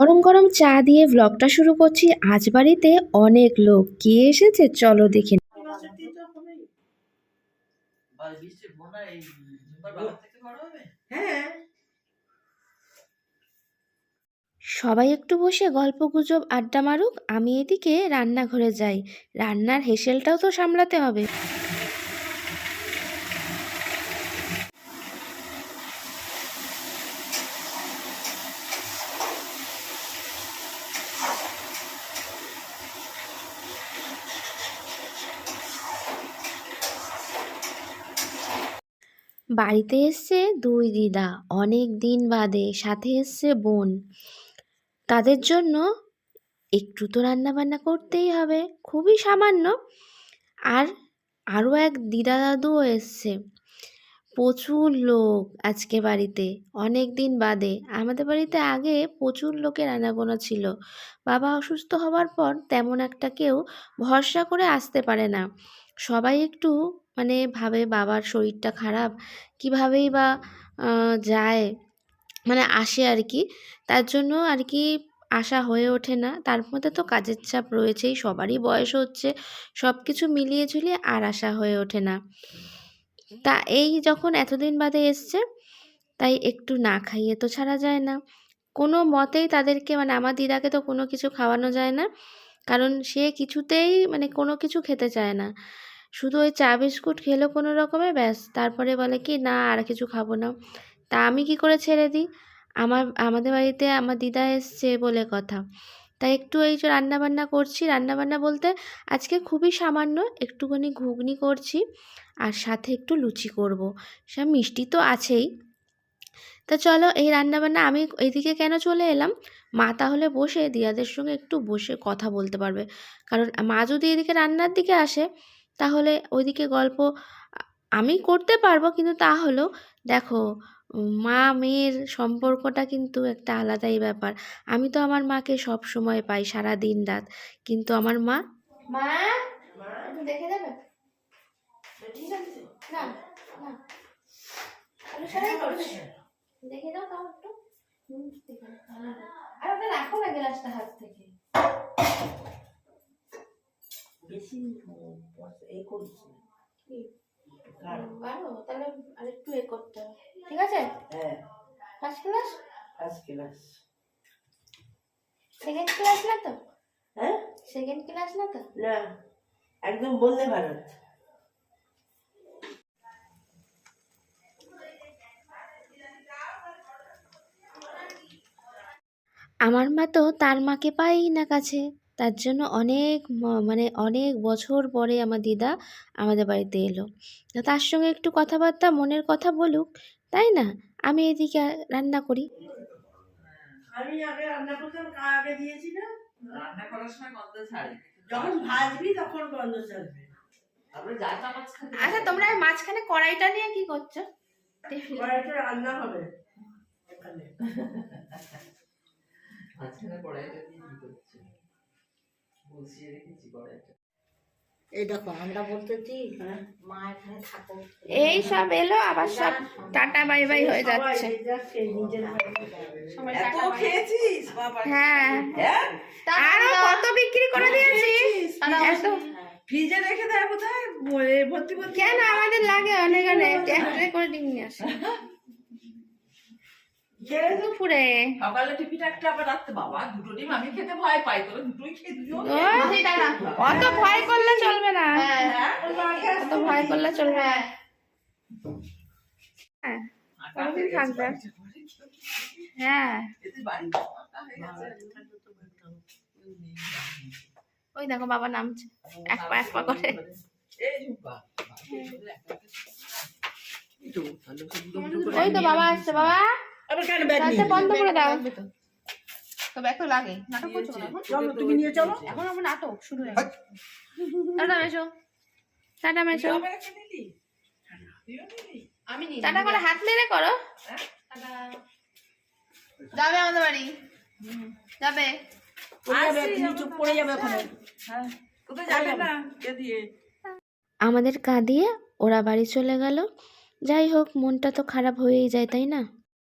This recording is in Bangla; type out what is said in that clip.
গরম গরম চা দিয়ে ব্লগটা শুরু করছি। আজ বাড়িতে অনেক লোক, কে এসেছে চলো দেখে নিই। সবাই একটু বসে গল্প গুজব আড্ডা মারুক, আমি এদিকে রান্নাঘরে যাই। রান্নার হেসেলটাও তো সামলাতে হবে। বাড়িতে এসছে দুই দিদা, অনেক দিন বাদে, সাথে এসছে বোন। তাদের জন্য একটু তো রান্না বান্না করতেই হবে, খুবই সামান্য। আর আরও এক দিদা দাদুও এসছে। প্রচুর লোক আজকে বাড়িতে, অনেক দিন বাদে। আমাদের বাড়িতে আগে প্রচুর লোকের আনাগোনা ছিল। বাবা অসুস্থ হওয়ার পর তেমন একটা কেউ ভরসা করে আসতে পারে না। সবাই একটু ভাবে বাবার শরীরটা খারাপ, কীভাবেই বা যায়, আসে আর কি। তার জন্য আর কি আসা হয়ে ওঠে না। তার মধ্যে তো কাজের চাপ রয়েছেই, সবারই বয়স হচ্ছে, সব কিছু মিলিয়ে ঝুলিয়ে আর আসা হয়ে ওঠে না। তা এই যখন এতদিন বাদে এসছে, তাই একটু না খাইয়ে তো ছাড়া যায় না। কোনো মতেই তাদেরকে আমার দিদাকে তো কোনো কিছু খাওয়ানো যায় না, কারণ সে কিছুতেই কোনো কিছু খেতে চায় না। শুধু ওই চা বিস্কুট খেলো কোনো রকমে, ব্যাস, তারপরে বলে কি না আর কিছু খাবো না। তা আমি কি করে ছেড়ে দিই? আমাদের বাড়িতে আমার দিদা এসছে বলে কথা। তাই একটু এই যে রান্নাবান্না করছি, রান্নাবান্না বলতে আজকে খুবই সামান্য, একটুখানি ঘুগনি করছি আর সাথে একটু লুচি করব। সব মিষ্টি তো আছেই। তা চলো এই রান্নাবান্না, আমি এদিকে কেন চলে এলাম, মা তাহলে বসে দিয়াদের সঙ্গে একটু বসে কথা বলতে পারবে। কারণ মা যদি এদিকে রান্নার দিকে আসে, তাহলে ওইদিকে গল্প আমি করতে পারবো, কিন্তু তাহলেও দেখো, মা মেয়ের সম্পর্কটা কিন্তু একটা আলাদাই ব্যাপার। আমি তো আমার মাকে সব সময় পাই, সারা দিন রাত, কিন্তু আমার মা মা একটু দেখে দেবে, ঠিক আছে? না না, আমি সারাই করছি, দেখে দাও তাও একটু। আর ওটা রাখো না গ্লাসটা হাত থেকে, বেশি এই করছি গাঢ়, তাহলে আরেকটু এ করতে হবে, ঠিক আছে? হ্যাঁ, first class, first class, second class না তো? হ্যাঁ, সেকেন্ড ক্লাস না তো? না, একদম বন্দে ভারত। আমার মা তো তার মাকে পাই না কাছে। তার জন্য অনেক অনেক বছর পরে আমার দিদা আমাদের বাড়িতে এলো। তা তার সঙ্গে একটু কথাবার্তা, মনের কথা বলুক, তাই না? আমি এদিকে রান্না করি। আমি আগে রান্না করতাম, আগে দিয়েছি না, রান্না করার সময় গন্ধ ছাড়ে, যখন ভাজবি তখন গন্ধ ছাড়বে। আচ্ছা, তোমরা মাঝখানে কড়াইটা নিয়ে কি করছো? কড়াইটা রান্না হবে এখানে। মাঝখানে কড়াইটা দিয়ে কি করছো? বসিয়ে রেখেছি কড়াইটা। এই দেখো, আমরা বলতেছি মা এখানে থাকো, এই সব এলো আবার সব টাটা বাই বাই হয়ে যাচ্ছে। এত খেয়েছিস বাবা? হ্যাঁ, আরো কত বিক্রি করে দিয়েছিস, এত ফ্রিজে রেখে দেয় বোধহয় ভর্তি ভর্তি। কেন, আমাদের লাগে অনেক অনেক, একটা করে ডিম নিয়ে আসে দুপুরে। সকালে টিফিনটা একটা আবার রাখতে, বাবা দুটো ডিম আমি খেতে ভয় পাই, তোরা দুটোই খেয়ে দিও। অত ভয় করলে চলবে না, অত ভয় করলে চলবে না। হ্যাঁ, কতদিন থাকবে? হ্যাঁ, ওই দেখো বাবা নামছে এক পা এক পা করে। ওই তো বাবা আসছে, বাবা বন্ধ করে দাও। তবে এত লাগে নাটক করছো না, তুমি নিয়ে চলো, এখন আমার নাটক শুরু হয়ে গেছে। টাটা মেশো, টাটা মেশো, আমি টাটা করে হাত নেড়ে করো। যাবে আমাদের বাড়ি, যাবে, চুপ করে যাবে ওখানে, কোথায় যাবে না দিয়ে। আমাদের কাঁদিয়ে ওরা বাড়ি চলে গেল। যাই হোক, মনটা তো খারাপ হয়েই যায়, তাই না?